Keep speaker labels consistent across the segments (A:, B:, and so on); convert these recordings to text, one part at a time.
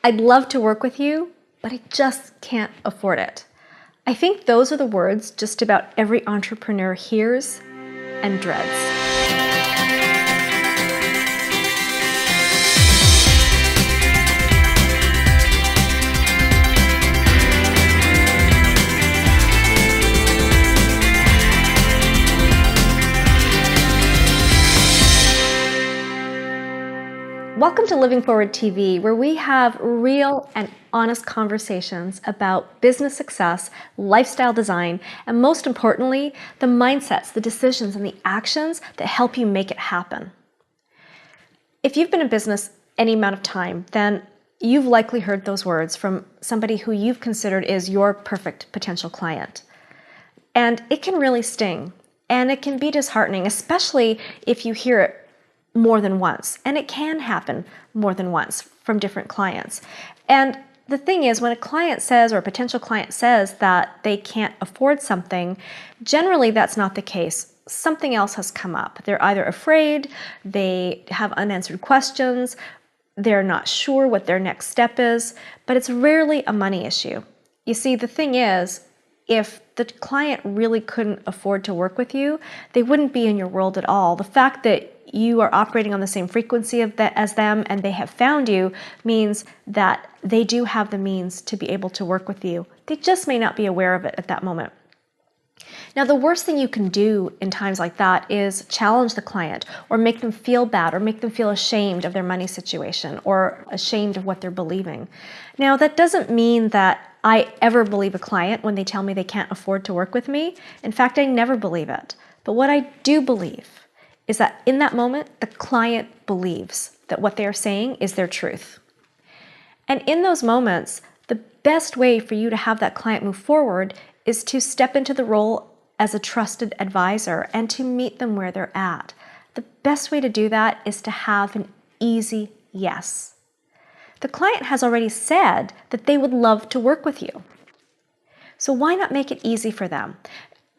A: I'd love to work with you, but I just can't afford it. I think those are the words just about every entrepreneur hears and dreads. Welcome to Living Forward TV, where we have real and honest conversations about business success, lifestyle design, and most importantly, the mindsets, the decisions, and the actions that help you make it happen. If you've been in business any amount of time, then you've likely heard those words from somebody who you've considered is your perfect potential client. And it can really sting, and it can be disheartening, especially if you hear it more than once. And it can happen more than once from different clients. And the thing is, when a client says, or a potential client says that they can't afford something, generally that's not the case. Something else has come up. They're either afraid, they have unanswered questions, they're not sure what their next step is, but it's rarely a money issue. You see, the thing is, if the client really couldn't afford to work with you, they wouldn't be in your world at all. The fact that you are operating on the same frequency as them and they have found you means that they do have the means to be able to work with you. They just may not be aware of it at that moment. Now, the worst thing you can do in times like that is challenge the client or make them feel bad or make them feel ashamed of their money situation or ashamed of what they're believing. Now, that doesn't mean that I ever believe a client when they tell me they can't afford to work with me. In fact, I never believe it. But what I do believe is that in that moment, the client believes that what they are saying is their truth. And in those moments, the best way for you to have that client move forward is to step into the role as a trusted advisor and to meet them where they're at. The best way to do that is to have an easy yes. The client has already said that they would love to work with you. So why not make it easy for them?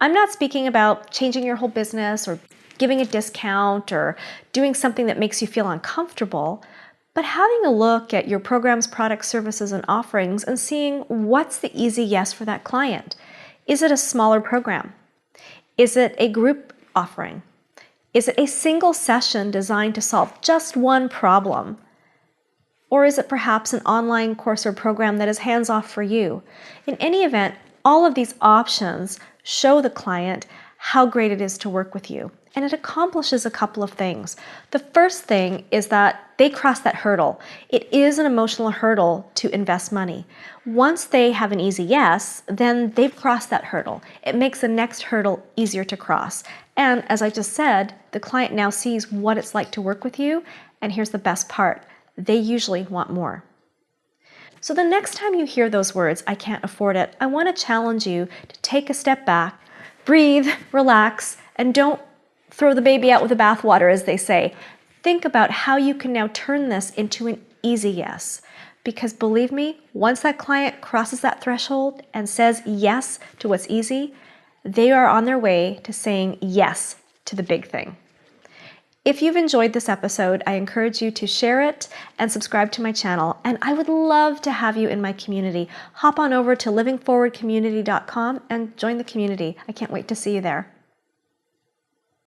A: I'm not speaking about changing your whole business or giving a discount or doing something that makes you feel uncomfortable, but having a look at your programs, products, services, and offerings and seeing what's the easy yes for that client. Is it a smaller program? Is it a group offering? Is it a single session designed to solve just one problem? Or is it perhaps an online course or program that is hands-off for you? In any event, all of these options show the client how great it is to work with you. And it accomplishes a couple of things. The first thing is that they cross that hurdle. It is an emotional hurdle to invest money. Once they have an easy yes, then they've crossed that hurdle. It makes the next hurdle easier to cross. And as I just said, the client now sees what it's like to work with you. And here's the best part. They usually want more. So the next time you hear those words, I can't afford it, I want to challenge you to take a step back, breathe, relax, and don't throw the baby out with the bathwater, as they say. Think about how you can now turn this into an easy yes. Because believe me, once that client crosses that threshold and says yes to what's easy, they are on their way to saying yes to the big thing. If you've enjoyed this episode, I encourage you to share it and subscribe to my channel. And I would love to have you in my community. Hop on over to livingforwardcommunity.com and join the community. I can't wait to see you there.